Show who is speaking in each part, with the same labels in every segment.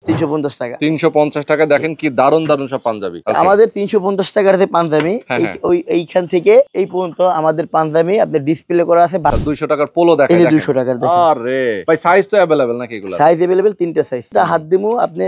Speaker 1: 350 টাকা।
Speaker 2: 350 টাকা। দেখেন কি দারুন দারুন সব পাঞ্জাবি।
Speaker 1: আমাদের 350 টাকার যে পাঞ্জাবি, এইখান থেকে এই পর্যন্ত আমাদের পাঞ্জাবি আপনার ডিসপ্লে করা আছে।
Speaker 2: 200 টাকার পোলো দেখেন,
Speaker 1: এই যে 200 টাকার দেখেন।
Speaker 2: আরে ভাই সাইজ তো अवेलेबल নাকি এগুলা?
Speaker 1: সাইজ अवेलेबल, তিনটা সাইজ। এটা হাত দিমু, আপনি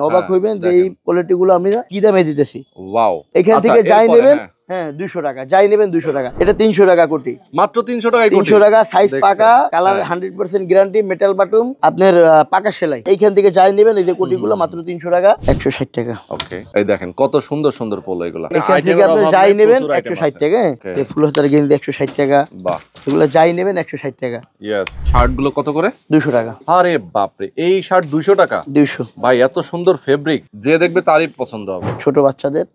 Speaker 1: অবাক হইবেন যে এই কোয়ালিটি গুলো আমরা কি দামে দিতেছি।
Speaker 2: ওয়াও।
Speaker 1: এখান থেকে যাই নেবেন, হ্যাঁ 200 টাকা, যাই নেবেন 200 টাকা। এটা 300 টাকা কোটি,
Speaker 2: মাত্র 300 টাকায় কোটি।
Speaker 1: 300 টাকা, সাইজ পাকা, কালার 100% গ্যারান্টি, মেটাল বাটুম, আপনার পাকা সেলাই। এইখান থেকে যাই নেবেন, এই যে কোটিগুলো মাত্র 300 টাকা, 160 টাকা।
Speaker 2: ওকে, এই দেখেন কত সুন্দর সুন্দর পোলো এগুলা।
Speaker 1: এখান থেকে আপনি যাই নেবেন 160 টাকা। এই ফুল হাতার গেঞ্জি 160 টাকা।
Speaker 2: বাহ,
Speaker 1: এগুলো যাই নেবেন 160 টাকা।
Speaker 2: यस। শার্ট গুলো কত করে?
Speaker 1: 200 টাকা।
Speaker 2: আরে বাপ রে, এই শার্ট 200 টাকা?
Speaker 1: 200
Speaker 2: ভাই, এত সুন্দর ফেব্রিক, যে দেখবে তারই পছন্দ হবে।
Speaker 1: ছোট বাচ্চাদের,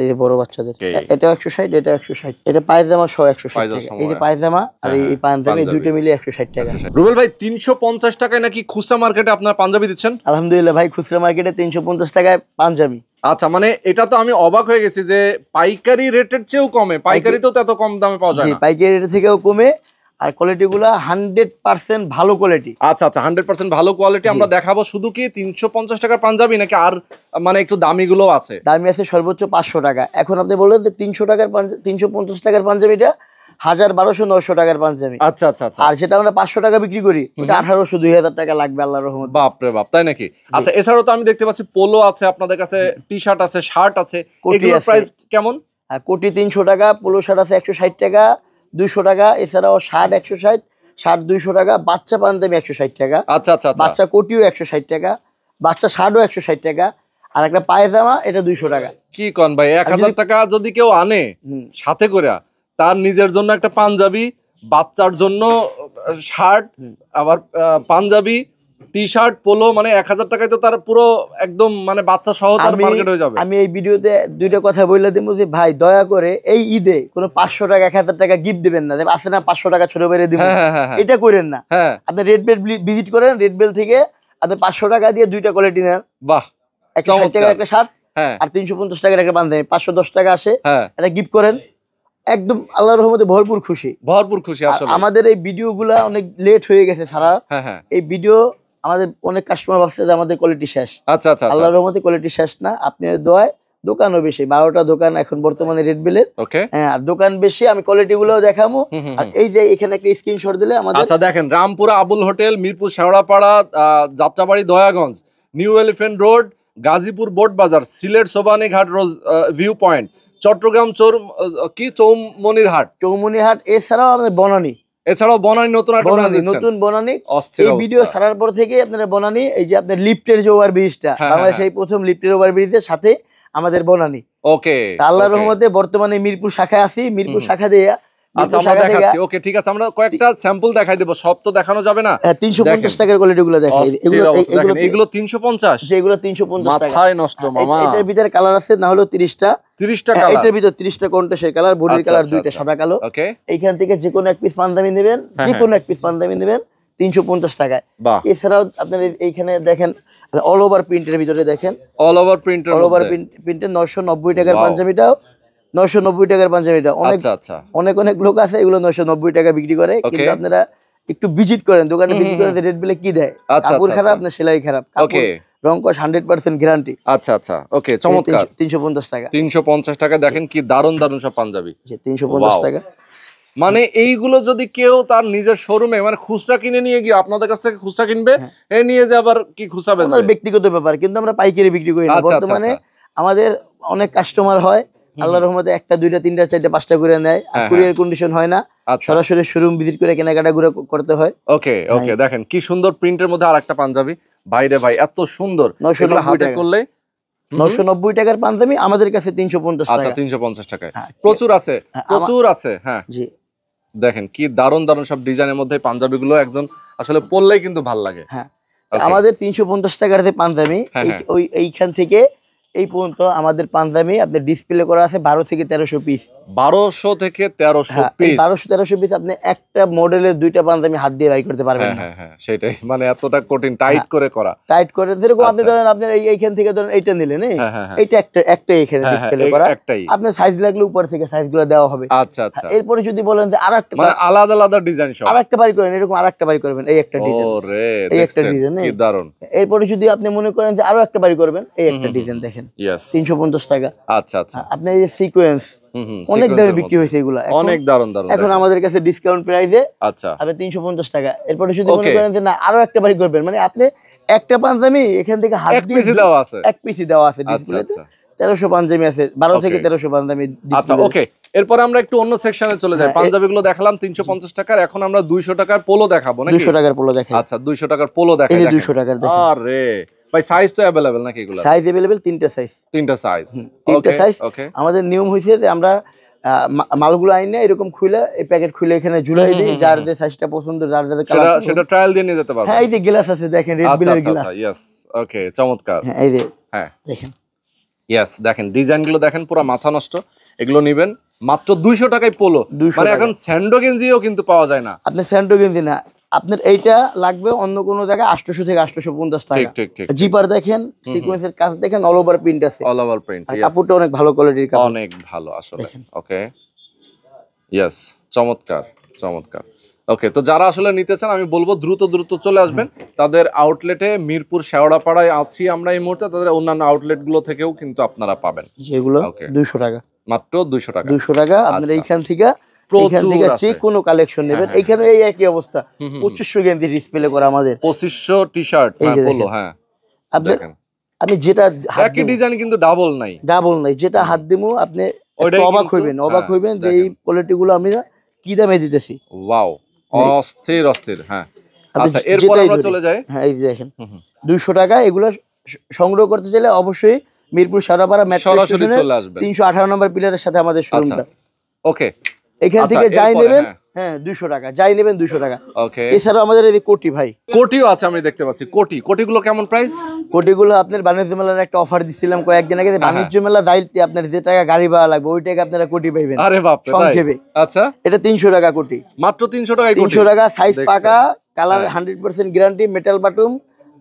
Speaker 1: এই যে বড় বাচ্চাদের। এটা 160, এটা 160। এটা পায়জামা সহ 160 টাকা। এই যে পায়জামা আর এই পাঞ্জাবি, এই দুটো মিলে 160 টাকা।
Speaker 2: রুবেল ভাই, 350 টাকায় নাকি খুচরা মার্কেটে আপনার পাঞ্জাবি দিচ্ছেন?
Speaker 1: আলহামদুলিল্লাহ ভাই, খুচরা মার্কেটে 350 টাকায় পাঞ্জাবি।
Speaker 2: আচ্ছা, মানে এটা তো আমি অবাক হয়ে গেছি যে পাইকারি রেটের চেয়েও কমে। পাইকারিতেও তো এত কম দামে পাওয়া যায় না।
Speaker 1: পাইকারি রেট থেকেও কমে, আর কোয়ালিটি গুলা 100% ভালো কোয়ালিটি।
Speaker 2: আচ্ছা আচ্ছা, 100% ভালো কোয়ালিটি আমরা দেখাবো। শুধু কি 350 টাকার পাঞ্জাবি নাকি আর মানে একটু দামি গুলো আছে?
Speaker 1: দামি আছে সর্বোচ্চ 500 টাকা। এখন আপনি বললেন যে 300 টাকার 350 টাকার পাঞ্জাবিটা 1000, 1200, 900 টাকার পাঞ্জাবি।
Speaker 2: আচ্ছা আচ্ছা আচ্ছা।
Speaker 1: আর যেটা আমরা 500 টাকা বিক্রি করি, ওটা 1800, 2000 টাকা লাগবে আল্লাহর রহমতে।
Speaker 2: বাপ রে বাপ, তাই নাকি? আচ্ছা, এছাড়াও তো আমি দেখতে পাচ্ছি পোলো আছে আপনাদের কাছে, টি শার্ট আছে, শার্ট আছে। এগুলোর প্রাইস কেমন?
Speaker 1: কোটি 300 টাকা, পোলো শার্ট আছে 160 টাকা, 200 টাকা। এছাড়াও শার্ট 160, শার্ট 200 টাকা, বাচ্চা পাঞ্জাবি 160 টাকা।
Speaker 2: আচ্ছা আচ্ছা,
Speaker 1: বাচ্চা কোটিও 160 টাকা, বাচ্চা শার্টও 160 টাকা, আর একটা পায়জামা এটা 200 টাকা।
Speaker 2: কি কোন ভাই, 1000 টাকা যদি কেউ আনে সাথে করে, তার নিজের জন্য একটা পাঞ্জাবি, বাচ্চার জন্য শার্ট, আবার পাঞ্জাবি, টি শার্ট, পোলো, মানে 1000 টাকায় তো তার পুরো একদম মানে বাচ্চা সহ তার মার্কেট হয়ে যাবে।
Speaker 1: আমি এই ভিডিওতে দুইটা কথা বলে দেবো যে ভাই, দয়া করে এই ঈদে কোনো 500 টাকা 1000 টাকা গিফট দিবেন না। আছে না 500 টাকা ছোট বেড়ে দিবেন, এটা করেন না। আপনি রেড বেল ভিজিট করেন, রেড বেল থেকে আপনি 500 টাকা দিয়ে দুইটা কোয়ালিটি নেন। বাহ, 160 টাকার একটা শার্ট আর 350 টাকার একটা পাঞ্জাবি, 510 টাকা আসে, এটা গিফট করেন। একদম আল্লাহর রহমতে ভরপুর খুশি। আসলে আমাদের এই ভিডিওগুলা অনেক লেট হয়ে গেছে সারা। এই ভিডিও আমাদের অনেক কাস্টমার ভাবছে যে আমাদের কোয়ালিটি শেষ। আচ্ছা আচ্ছা, আল্লাহর রহমতে কোয়ালিটি শেষ না। আপনি দোয়ায় দোকানও বেশি, 12টা দোকান এখন বর্তমানে রেড বেলের। হ্যাঁ, আর দোকান বেশি, আমি কোয়ালিটি গুলো দেখাবো। আর এই যে এখানে একটা স্ক্রিনশট দিলে আমাদের। আচ্ছা দেখেন,
Speaker 2: Rampura Abul hotel, Mirpur Shewrapara, Jatrabari Dayaganj, new elephant road, Gazipur boat বাজার, সিলেট সোবানী ঘাট রোজ ভিউ পয়েন্ট, চট্টগ্রাম চৌমনিরহাট, এছাড়াও আমাদের বনানী, নতুন বনানী। এই ভিডিও ছাড়ার পর থেকে আপনারা বনানী, এই যে আপনার লিফটের যে ওভারব্রিজটা, বাংলাদেশে এই প্রথম লিফটের ওভারব্রিজের সাথে আমাদের বনানী। ওকে, আল্লাহর রহমতে বর্তমানে মিরপুর শাখায় আছি। মিরপুর শাখা দিয়ে আচ্ছা আমরা দেখাচ্ছি। ওকে, ঠিক আছে, আমরা কয়েকটা স্যাম্পল দেখাই দেব, সব তো দেখানো যাবে না।
Speaker 1: 350 টাকার কোয়ালিটিগুলো দেখাই।
Speaker 2: এগুলো 350,
Speaker 1: যেগুলো 350 টাকা।
Speaker 2: মাথায় নষ্ট মামা।
Speaker 1: এটার ভিতরে কালার আছে না হলো 30টা। এটার ভিতর 30টা কন্ট্রাস্টের কালার, বডির কালার দুইটা সাদা কালো। ওকে, এইখান থেকে যে কোনো এক পিস পাঞ্জাবি নেবেন, যে কোনো এক পিস পাঞ্জাবি নেবেন 350 টাকায়। এছাড়াও আপনার এইখানে দেখেন অল ওভার প্রিন্টের ভিতরে দেখেন, অল ওভার প্রিন্টের 990 টাকার পাঞ্জাবিটাও, 990 টাকার পাঞ্জাবিটা। অনেক অনেক লোক আছে এগুলো 990 টাকা বিক্রি করে, কিন্তু আপনারা একটু ভিজিট করেন, দোকানে ভিজিট করেন, রেট বেলে কি দেয়। কাপড় খারাপ না সেলাই খারাপ, রংকশ 100% গ্যারান্টি।
Speaker 2: আচ্ছা আচ্ছা, ওকে, চমৎকার।
Speaker 1: 350 টাকা।
Speaker 2: 350 টাকা। দেখেন কি দারুন দারুন সব পাঞ্জাবি।
Speaker 1: 350 টাকা।
Speaker 2: মানে এইগুলো যদি কেউ তার নিজের শোরুমে মানে খুচরা কিনে নিয়ে গিয়ে আপনাদের কাছ থেকে খুচরা কিনবে, এ নিয়ে যে আবার কি খুচরা বেচবে,
Speaker 1: ব্যক্তিগত ব্যাপার, কিন্তু আমরা পাইকারি বিক্রি করি না। বর্তমানে আমাদের অনেক কাস্টমার হয়, আল্লাহর রহমতে 1টা 2টা 3টা 4টা 5টা করে নেয়। কুরিয়ার কন্ডিশন হয় না, সরাসরি শোরুম ভিজিট করে কেনাকাটা করতে হয়।
Speaker 2: ওকে ওকে, দেখেন কি সুন্দর প্রিন্টের মধ্যে আরেকটা পাঞ্জাবি। ভাইরে ভাই, এত সুন্দর।
Speaker 1: 990 টাকা করলে 990 টাকার পাঞ্জাবি আমাদের কাছে 350 টাকা।
Speaker 2: আচ্ছা, 350 টাকায় প্রচুর আছে, প্রচুর আছে। হ্যাঁ জি, দেখেন কি দারুন দারুন সব ডিজাইনের মধ্যে পাঞ্জাবিগুলো, একদম আসলে পরলেই কিন্তু ভালো লাগে।
Speaker 1: হ্যাঁ, আমাদের 350 টাকার যে পাঞ্জাবি, এইখান থেকে এই পর্যন্ত আমাদের পাঞ্জাবি আপনার ডিসপ্লে করা আছে 12 থেকে 1300 পিস।
Speaker 2: 1200 থেকে 1300 পিস।
Speaker 1: 1200-1300 পিস আপনি একটা মডেলের দুইটা পাঞ্জাবি হাত দিয়ে বাই করতে পারবেন না।
Speaker 2: হ্যাঁ হ্যাঁ সেটাই, মানে এতটা কঠিন টাইট করে করা।
Speaker 1: টাইট করে যেরকম আপনি ধরেন আপনি এইখান থেকে ধরেন এইটা নিলেন, এইটা একটা এখানে ডিসপ্লে করা, আপনি সাইজ লাগলে উপর থেকে সাইজগুলো দেওয়া হবে।
Speaker 2: আচ্ছা আচ্ছা।
Speaker 1: এরপরে যদি বলেন যে আরেকটা
Speaker 2: মানে আলাদা আলাদা ডিজাইন সব
Speaker 1: আরেকটা বাই করেন, এরকম আরেকটা বাই করবেন, এই একটা ডিজাইন,
Speaker 2: ওরে
Speaker 1: এই একটা ডিজাইন,
Speaker 2: কি দারুন।
Speaker 1: এরপরে যদি আপনি মনে করেন যে আরো একটা বাই করবেন, এই একটা ডিজাইন দেখেন 350 টাকা।
Speaker 2: আচ্ছা আচ্ছা।
Speaker 1: আপনি এই যে সিকোয়েন্স অনেক দামে বিক্রি হয়েছে এগুলা,
Speaker 2: অনেক দারুন দারুন,
Speaker 1: এখন আমাদের কাছে ডিসকাউন্ট প্রাইসে
Speaker 2: আচ্ছা
Speaker 1: আপনি 350 টাকা। এরপরে যদি মনে করেন যে না আরো একটা বাই করবেন, মানে আপনি একটা পাঞ্জাবি এখান থেকে হাত দিয়ে
Speaker 2: এক পিসি দেওয়া আছে
Speaker 1: ডিসপ্লেতে। 1300 পাঞ্জাবি আছে, 12 থেকে 1300 পাঞ্জাবি ডিসপ্লে।
Speaker 2: আচ্ছা ওকে, এরপর আমরা একটু অন্য সেকশনে চলে যাই। পাঞ্জাবিগুলো দেখালাম 350 টাকার, এখন আমরা 200 টাকার পোলো দেখাবো নাকি?
Speaker 1: 200 টাকার পোলো দেখাই।
Speaker 2: আচ্ছা 200 টাকার পোলো দেখাই।
Speaker 1: এই 200 টাকার দেখেন।
Speaker 2: আরে ভাই সাইজ তো अवेलेबल নাকি এগুলা?
Speaker 1: সাইজ अवेलेबल, তিনটা সাইজ।
Speaker 2: তিনটা সাইজ।
Speaker 1: ওকে। আমাদের নিয়ম হইছে যে আমরা মালগুলো আইনা এরকম খুলে এই প্যাকেট খুলে এখানে ঝুলাই দিই, যার যে সাইজটা পছন্দ, যার যার কালার
Speaker 2: সেটা ট্রায়াল দিয়ে নিয়ে যেতে পারবে।
Speaker 1: হ্যাঁ এই যে গ্লাস আছে দেখেন, রেড বিলের গ্লাস।
Speaker 2: আচ্ছা ইয়েস ওকে, চমৎকার।
Speaker 1: হ্যাঁ এই যে
Speaker 2: হ্যাঁ
Speaker 1: দেখেন,
Speaker 2: ইয়েস দেখেন ডিজাইনগুলো দেখেন, পুরো মাথা নষ্ট। এগুলো নেবেন মাত্র 200 টাকায় পোলো। মানে এখন স্যান্ডো গেঞ্জিও কিন্তু পাওয়া যায় না।
Speaker 1: আপনি স্যান্ডো গেঞ্জি না, আপনার এইটা লাগবে অন্য কোনো জায়গায় 800 থেকে 850 টাকা।
Speaker 2: ঠিক ঠিক।
Speaker 1: জিপার দেখেন, সিকোয়েন্সের কাজ দেখেন, অল ওভার প্রিন্ট আছে,
Speaker 2: অল ওভার প্রিন্ট।
Speaker 1: কাপড়টা অনেক ভালো কোয়ালিটির কাপড়,
Speaker 2: অনেক ভালো আসলে। ওকে ইয়েস, চমৎকার চমৎকার। ওকে, তো যারা আসলে নিতে চান আমি বলবো দ্রুত চলে আসবেন। তাদের আউটলেটে মিরপুর শেওড়াপাড়ায় আছি আমরা এই মুহূর্তে, তাদের অন্যান্য আউটলেটগুলো থেকেও কিন্তু আপনারা পাবেন।
Speaker 1: যেগুলো 200 টাকা,
Speaker 2: মাত্র 200 টাকা।
Speaker 1: 200 টাকা। আপনারা এইখান থেকে যে কোনো কালেকশন নেবেন। এইখানে এই একই অবস্থা, 2500 গেঞ্জি ডিসপ্লে করা আমাদের,
Speaker 2: 2500 টি-শার্ট পোলো। হ্যাঁ
Speaker 1: আপনি যেটা
Speaker 2: একই ডিজাইন কিন্তু ডাবল নাই,
Speaker 1: যেটা হাত দিমু আপনি অবাক হইবেন যে এই কোয়ালিটি গুলো আমরা কি দামে দিতেছি।
Speaker 2: ওয়াও, অস্থির অস্থির। হ্যাঁ আচ্ছা, এরপর আমরা চলে যাই।
Speaker 1: হ্যাঁ এই যে দেখেন 200 টাকা। এগুলো সংগ্রহ করতে চাইলে অবশ্যই মিরপুর শেওড়াপাড়া মেট্রো স্টেশনে 318 নম্বর পিলারের সাথে আমাদের শোরুমটা।
Speaker 2: ওকে,
Speaker 1: এখান থেকে যাই নেবেন, হ্যাঁ 200 টাকা, যাই নেবেন 200 টাকা।
Speaker 2: ওকে,
Speaker 1: এছাড়াও আমাদের এই কোটি ভাই,
Speaker 2: কোটিও আছে আমি দেখতে পাচ্ছি। কোটিগুলো কেমন প্রাইস?
Speaker 1: কোটিগুলো আপনার বাণিজ্য মেলার একটা অফার দিছিলাম কয়েকদিন আগে, বাণিজ্য মেলা যাইতে আপনার যে টাকা গাড়ি ভাড়া লাগবে ওই টাকা আপনারা কোটি পাইবেন।
Speaker 2: আরে বাপ রে,
Speaker 1: সংক্ষেপে।
Speaker 2: আচ্ছা
Speaker 1: এটা 300 টাকা কোটি,
Speaker 2: মাত্র 300 টাকায়
Speaker 1: 300 টাকা। সাইজ পাকা, কালার 100% গ্যারান্টি, মেটাল বাটুম,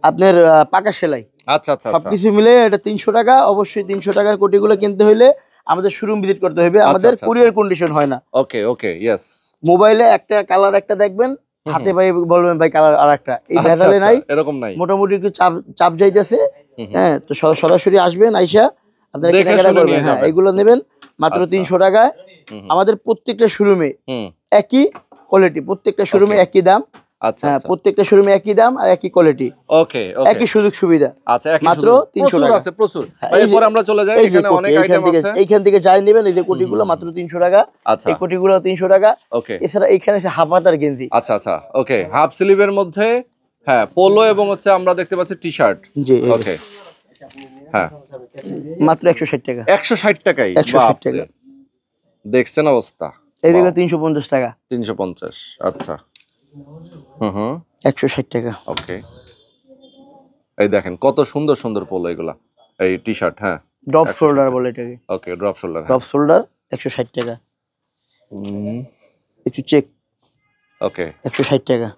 Speaker 1: আপনার পাকা সেলাই।
Speaker 2: আচ্ছা আচ্ছা,
Speaker 1: সবকিছু মিলে এটা 300 টাকা। অবশ্যই 300 টাকার কোটিগুলো কিনতে হলে আমাদের শোরুম ভিজিট করতে হবে, আমাদের কুরিয়ার কন্ডিশন হয় না।
Speaker 2: ওকে ওকে ইয়েস।
Speaker 1: মোবাইলে একটা কালার একটা দেখবেন, হাতে ভাই বলবেন ভাই কালার আরেকটা, এই ভেজালে নাই,
Speaker 2: এরকম নাই,
Speaker 1: মোটামুটি একটু চাপ যাইতেছে। হ্যাঁ তো সরাসরি আসবেন, আইসা আপনারা কেনাকাটা করবেন। হ্যাঁ এগুলো নেবেন মাত্র 300 টাকায়। আমাদের প্রত্যেকটা শোরুমে একই কোয়ালিটি, প্রত্যেকটা শোরুমে একই দাম।
Speaker 2: আচ্ছা,
Speaker 1: প্রত্যেকটা শোরুমে একই দাম আর একই কোয়ালিটি।
Speaker 2: ওকে,
Speaker 1: একই সুযোগ সুবিধা।
Speaker 2: আচ্ছা,
Speaker 1: মাত্র 300 টাকা
Speaker 2: আছে প্রচুর। এরপর আমরা চলে যাই, এখানে অনেক আইটেম আছে।
Speaker 1: এইখান থেকে যাই নেবেন, এই যে কোটিগুলো মাত্র 300 টাকা। এই কোটিগুলো 300 টাকা।
Speaker 2: ওকে,
Speaker 1: এছাড়া এখানে আছে হাফ হাতার গেঞ্জি।
Speaker 2: আচ্ছা আচ্ছা, ওকে, হাফ স্লিভের মধ্যে হ্যাঁ পোলো এবং হচ্ছে আমরা দেখতে পাচ্ছি টি-শার্ট।
Speaker 1: জি
Speaker 2: ওকে, হ্যাঁ
Speaker 1: মাত্র 160 টাকা।
Speaker 2: 160 টাকায়
Speaker 1: 160 টাকা।
Speaker 2: দেখছেন অবস্থা।
Speaker 1: এই দেখো 350 টাকা।
Speaker 2: 350, আচ্ছা।
Speaker 1: 160 টাকা।
Speaker 2: ওকে, এই দেখেন কত সুন্দর সুন্দর পোলো এগুলা, এই টি-শার্ট। হ্যাঁ
Speaker 1: ড্রপ শোল্ডার বলে এটাকে।
Speaker 2: ওকে, ড্রপ শোল্ডার।
Speaker 1: 160 টাকা। একটু চেক।
Speaker 2: ওকে,
Speaker 1: 160 টাকা।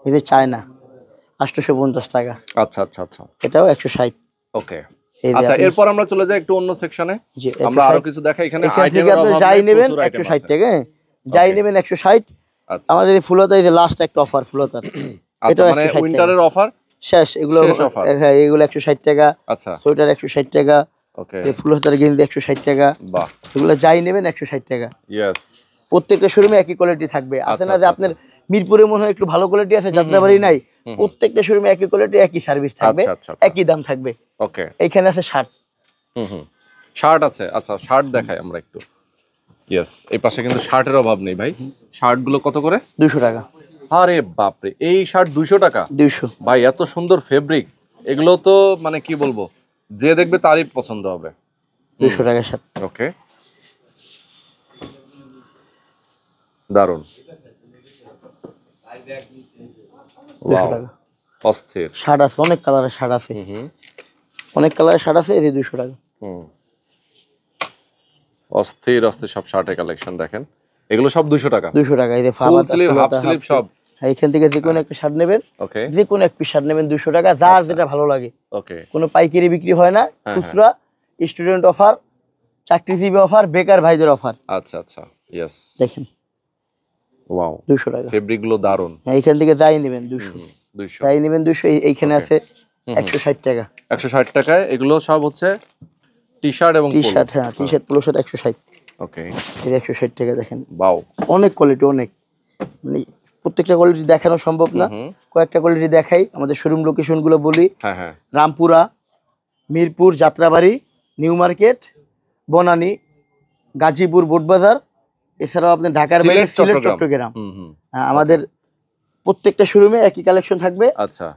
Speaker 1: এই যে চায়না 850 টাকা।
Speaker 2: আচ্ছা আচ্ছা আচ্ছা,
Speaker 1: এটাও 160।
Speaker 2: ওকে, আচ্ছা এরপর আমরা চলে যাই একটু অন্য সেকশনে। আমরা আরো কিছু দেখাই। এখানে
Speaker 1: আইটেমের অভাব নেই, যাই নেবেন 160 টাকা। যাই নেবেন 160। আমাদের এই ফুলতা, এই যে লাস্ট একটা অফার ফুলতার,
Speaker 2: এটা মানে উইন্টারের অফার
Speaker 1: শেষ। এগুলো হ্যাঁ এগুলো 160 টাকা।
Speaker 2: আচ্ছা,
Speaker 1: সোয়েটার 160 টাকা। ওকে, এই ফুলতার গেঞ্জি 160 টাকা।
Speaker 2: বাহ,
Speaker 1: এগুলো যাই নেবেন 160 টাকা।
Speaker 2: ইয়েস,
Speaker 1: প্রত্যেকটা শোরুমে একই কোয়ালিটি থাকবে। আছে না যে আপনার মিরপুরে মনে হয় একটু ভালো কোয়ালিটি আছে, যাত্রাবাড়ি নাই, প্রত্যেকটা শোরুমে একই কোয়ালিটি, একই সার্ভিস থাকবে, একই দাম থাকবে।
Speaker 2: ওকে,
Speaker 1: এইখানে আছে শার্ট।
Speaker 2: শার্ট আছে। আচ্ছা, শার্ট দেখাই আমরা একটু। ইয়েস, এই পাশে কিন্তু শার্টের অভাব নেই ভাই। শার্ট গুলো কত করে?
Speaker 1: 200 টাকা।
Speaker 2: আরে বাপরে, এই শার্ট 200 টাকা?
Speaker 1: 200
Speaker 2: ভাই, এত সুন্দর ফেব্রিক, এগুলো তো মানে কি বলবো, যে দেখবে তারই পছন্দ হবে।
Speaker 1: 200 টাকা শার্ট।
Speaker 2: ওকে, দারুন, অস্থির
Speaker 1: শার্ট আছে, অনেক কালারের শার্ট আছে, অনেক কালারের শার্ট আছে। এই 200 টাকা।
Speaker 2: অস্থির অস্থির সব শার্টের কালেকশন দেখেন, এগুলো সব 200 টাকা।
Speaker 1: 200 টাকা। এই যে
Speaker 2: ফুল স্লিভ, হাফ স্লিভ সব।
Speaker 1: এখান থেকে যে কোনো একটা শার্ট নেবেন, যে কোনো এক পিস শার্ট নেবেন 200 টাকা, যার যেটা ভালো লাগে।
Speaker 2: ওকে,
Speaker 1: কোনো পাইকারি বিক্রি হয় না, খুচরা, স্টুডেন্ট অফার, চাকরিজীবী অফার, বেকার ভাইদের অফার।
Speaker 2: আচ্ছা আচ্ছা, यस
Speaker 1: দেখেন,
Speaker 2: ওয়াও
Speaker 1: 200 টাকা।
Speaker 2: ফেব্রিক গুলো দারুন।
Speaker 1: এখান থেকে যাই নেবেন 200, যাই নেবেন 200। এইখানে আছে 160 টাকা।
Speaker 2: 160 টাকায় এগুলো সব হচ্ছে টি-শার্ট এবং পোলো।
Speaker 1: টি-শার্ট, হ্যাঁ টি-শার্ট পোলো শার্ট 160।
Speaker 2: ওকে,
Speaker 1: এই 160 টাকা দেখেন।
Speaker 2: বাও,
Speaker 1: অনেক কোয়ালিটি, অনেক, মানে প্রত্যেকটা কোয়ালিটি দেখানো সম্ভব না, কয়েকটা কোয়ালিটি দেখাই। আমাদের শোরুম লোকেশন গুলো বলি, রামপুরা, মিরপুর, যাত্রাবাড়ি, নিউ মার্কেট, বনানী, গাজীপুর, বোটবাজার, এছাড়াও আপনার ঢাকার বাইরে সিলেট, চট্টগ্রাম। আমাদের প্রত্যেকটা শোরুমে একই কালেকশন থাকবে।
Speaker 2: আচ্ছা,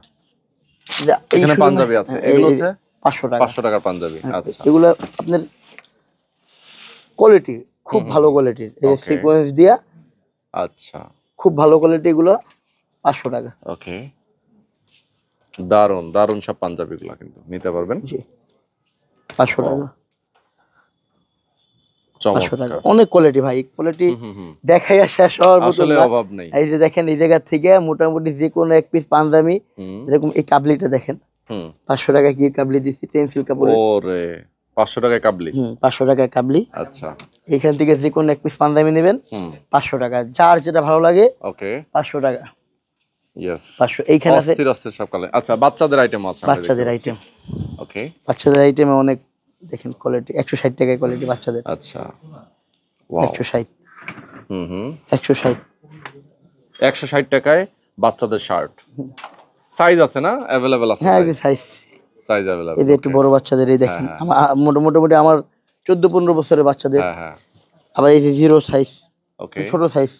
Speaker 2: এখানে পাঞ্জাবি আছে, এগুলো হচ্ছে 500 টাকা। 500 টাকার পাঞ্জাবি। আচ্ছা,
Speaker 1: এগুলো আপনার কোয়ালিটি খুব ভালো কোয়ালিটির, এই সিকোয়েন্স দিয়া।
Speaker 2: আচ্ছা,
Speaker 1: খুব ভালো কোয়ালিটি, এগুলো 500 টাকা।
Speaker 2: ওকে, দারুন দারুন সব পাঞ্জাবিগুলো কিন্তু নিতে পারবেন।
Speaker 1: জি, 500 টাকা। 500 টাকা,
Speaker 2: চমৎকার।
Speaker 1: অনেক কোয়ালিটি ভাই, কোয়ালিটি দেখাই আর শেষ হওয়ার মতো
Speaker 2: আসলে অভাব নেই।
Speaker 1: এই যে দেখেন, এই জায়গা থেকে মোটামুটি যে কোনো এক পিস পাঞ্জাবি, এরকম এই কাবলিটা দেখেন, 500 টাকা কি কাবলি দিচ্ছি, টেন্সিল কাপড়।
Speaker 2: ওরে, 500 টাকায় কাবলি। 500
Speaker 1: টাকায় কাবলি।
Speaker 2: আচ্ছা,
Speaker 1: এখান থেকে যে কোনো এক পিস পাঞ্জাবি নেবেন 500 টাকা, যার যেটা ভালো লাগে।
Speaker 2: ওকে,
Speaker 1: 500 টাকা।
Speaker 2: यस,
Speaker 1: 500। এইখানে আছে
Speaker 2: অস্থির অস্থির সব কালে। আচ্ছা, বাচ্চাদের আইটেম আছে।
Speaker 1: বাচ্চাদের আইটেম,
Speaker 2: ওকে,
Speaker 1: বাচ্চাদের আইটেমে অনেক দেখেন কোয়ালিটি। 160 টাকায় কোয়ালিটি বাচ্চাদের।
Speaker 2: আচ্ছা, ওয়াও,
Speaker 1: 160। 160।
Speaker 2: 160 টাকায় বাচ্চাদের শার্ট। সাইজ আছে না? अवेलेबल আছে?
Speaker 1: হ্যাঁ, সাইজ
Speaker 2: अवेलेबल।
Speaker 1: এই যে একটু বড় বাচ্চাদের, এই দেখেন, মোটামুটি আমার 14-15 বছরের বাচ্চাদের।
Speaker 2: হ্যাঁ,
Speaker 1: আবার এই যে জিরো সাইজ,
Speaker 2: ওকে,
Speaker 1: ছোট সাইজ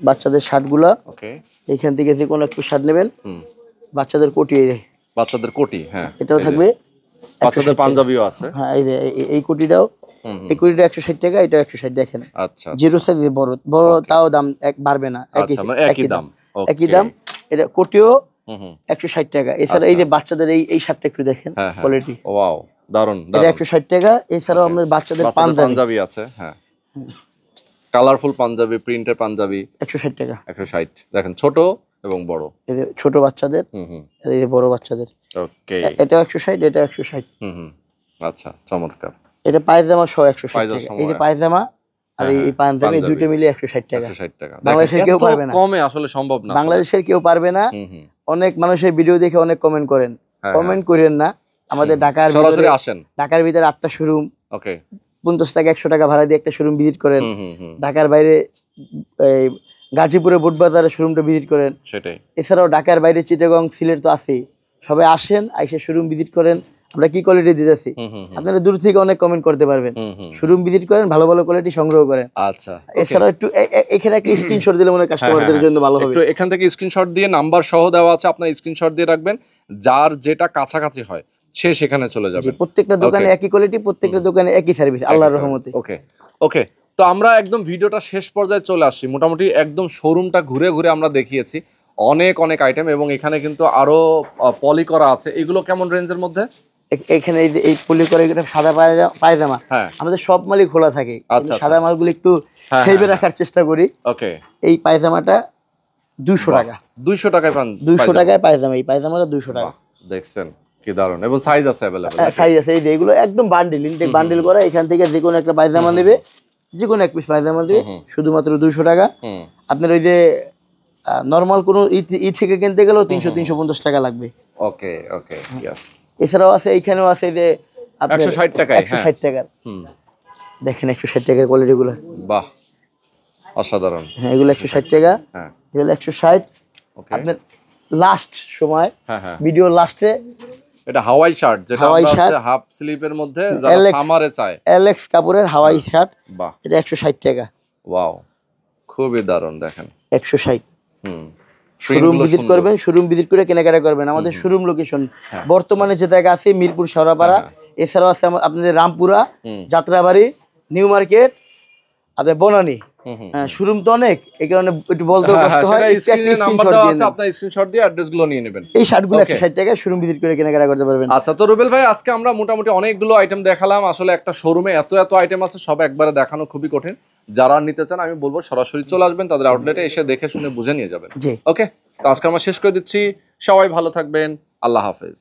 Speaker 1: বাচ্চাদের শার্টগুলা।
Speaker 2: ওকে,
Speaker 1: এইখান থেকে যে কোনো একটু শার্ট নেবেন। বাচ্চাদের কোটি, এই যে
Speaker 2: বাচ্চাদের কোটি, হ্যাঁ
Speaker 1: এটাও থাকবে।
Speaker 2: বাচ্চাদের পাঞ্জাবিও আছে।
Speaker 1: হ্যাঁ, এই যে এই কোটিটাও, এই কোটিটা 160 টাকা, এটা 160। দেখেন,
Speaker 2: আচ্ছা,
Speaker 1: জিরো সাইজ বড় বড়, তাও দাম এক বাড়বে না, একই দাম, একই দাম। এটা কোটিও 160 টাকা। এছাড়া এই যে বাচ্চাদের এই শার্টটা একটু দেখেন, কোয়ালিটি
Speaker 2: ওয়াও, দারুন।
Speaker 1: এটা 160 টাকা। এছাড়াও আমাদের বাচ্চাদের
Speaker 2: পাঞ্জাবি আছে, হ্যাঁ, কালারফুল পাঞ্জাবি, প্রিন্টের পাঞ্জাবি
Speaker 1: 160 টাকা।
Speaker 2: 160। দেখেন, ছোট এবং বড়,
Speaker 1: এই যে ছোট বাচ্চাদের, এই যে বড় বাচ্চাদের।
Speaker 2: ওকে,
Speaker 1: এটা 160, এটা 160।
Speaker 2: আচ্ছা, চমৎকার।
Speaker 1: এটা পায়জামা সহ 160 টাকা। এই যে পায়জামা আর এই পাঞ্জাবি দুটো মিলে 160 টাকা।
Speaker 2: 160 টাকা।
Speaker 1: বাংলাদেশের কেউ পারবে না,
Speaker 2: কমে আসলে সম্ভব না,
Speaker 1: বাংলাদেশের কেউ পারবে না। অনেক মানুষের ভিডিও দেখে অনেক কমেন্ট করেন, কমেন্ট করেন না। আমাদের ঢাকার ভিতরে আসেন, ঢাকার ভিতরে 8টা শোরুম, ওকে, 50 টাকা 100 টাকা ভাড়া দিয়ে একটা শোরুম ভিজিট করেন। ঢাকার বাইরে এই গাজীপুরে বোটবাজারে শোরুমটা ভিজিট করেন। সেটাই। এছাড়াও ঢাকার বাইরে চিটাগং, সিলেট তো আছেই। সবাই আসেন, আইসা শোরুম ভিজিট করেন, আমরা কি কোয়ালিটি দিতেছি। আপনারা দূর থেকে অনেক কমেন্ট করতে পারবেন, শোরুম ভিজিট করেন, ভালো ভালো কোয়ালিটি সংগ্রহ করেন। আচ্ছা, এছাড়াও একটু এখানে একটা স্ক্রিনশট দিলে মনে কাস্টমারদের জন্য ভালো হবে।
Speaker 2: একটু এখান থেকে স্ক্রিনশট দিয়ে, নাম্বার সহ দেওয়া আছে, আপনার স্ক্রিনশট দিয়ে রাখবেন, যার যেটা কাছাকাছি হয় সে সেখানে চলে যাবে।
Speaker 1: প্রত্যেকটা দোকানে একই কোয়ালিটি, প্রত্যেকটা দোকানে একই সার্ভিস, আল্লাহর রহমতে।
Speaker 2: ওকে, ওকে। তো আমরা একদম ভিডিওটা শেষ পর্যায়ে চলে আসছি। মোটামুটি একদম শোরুমটা ঘুরে ঘুরে আমরা দেখিয়েছি, অনেক অনেক আইটেম, এবং এখানে কিন্তু আরো পলি করা আছে। এগুলো কেমন রেঞ্জের মধ্যে?
Speaker 1: এখানে এই পলি করে সাদা পায়জামা আমাদের সব মালই খোলা থাকে। সাদা মালগুলো একটু সেভে রাখার চেষ্টা করি। ওকে, এই পায়জামাটা 200 টাকা।
Speaker 2: 200 টাকায় পান?
Speaker 1: 200 টাকায় পায়জামা, এই পায়জামাটা 200 টাকা।
Speaker 2: দেখছেন কি দারুন, এবং সাইজ আছে अवेलेबल।
Speaker 1: সাইজ আছে, এই যে এগুলো একদম বান্ডিল, ইনটেক বান্ডিল করা। এখান থেকে যে কোনো একটা পায়জামা নেবে, যে কোনো এক পিস পায়জামা দেবে, শুধুমাত্র 200 টাকা। আপনার ওই যে নরমাল কোনো ই থেকে কিনতে গেলেও 300-350 টাকা লাগবে। ওকে, ওকে, यस। এছাড়াও আছে, এইখানেও আছে যে
Speaker 2: 160 টাকা।
Speaker 1: 160 টাকার, দেখেন 160 টাকার কোয়ালিটি গুলো,
Speaker 2: বাহ, অসাধারণ।
Speaker 1: হ্যাঁ, এগুলো 160 টাকা। হ্যাঁ, এগুলো 160। আপনার লাস্ট সময়, ভিডিও লাস্টে,
Speaker 2: এটা হাওয়াই শার্ট, যেটা আমরা হাফ স্লিপের মধ্যে যারা সামারে চায়, এলেক্স
Speaker 1: কাপড়ের হাওয়াই শার্ট। বাহ, এটা 160 টাকা।
Speaker 2: ওয়াও, খুবই দারুণ। দেখেন,
Speaker 1: 160। শোরুম ভিজিট করবেন, শোরুম ভিজিট করে কেনাকাটা করবেন। আমাদের শোরুম লোকেশন বর্তমানে যে জায়গা আছে, মিরপুর, শেওড়াপাড়া। এছাড়াও আছে আপনাদের রামপুরা, যাত্রাবাড়ি, নিউ মার্কেট, আপনাদের বনানী। শোরুম তো অনেক, এই কারণে একটু বলতে কষ্ট হয়।
Speaker 2: আপনার স্ক্রিনশট দিয়ে অ্যাড্রেসগুলো নিয়ে নেবেন।
Speaker 1: এই শার্টগুলো 160 টাকায় শোরুম ভিজিট করে কেনাকাটা করতে পারবেন।
Speaker 2: আচ্ছা, তো রুবেল ভাই আজকে আমরা মোটামুটি অনেকগুলো আইটেম দেখালাম। আসলে একটা শোরুমে এত আইটেম আছে, সব একবারে দেখানো খুবই কঠিন। যারা নিতে চান আমি বলবো সরাসরি চলে আসবেন, তাদের আউটলেটে এসে দেখে শুনে বুঝে নিয়ে যাবেন। ওকে, তো আজকে আমরা শেষ করে দিচ্ছি। সবাই ভালো থাকবেন, আল্লাহ হাফেজ।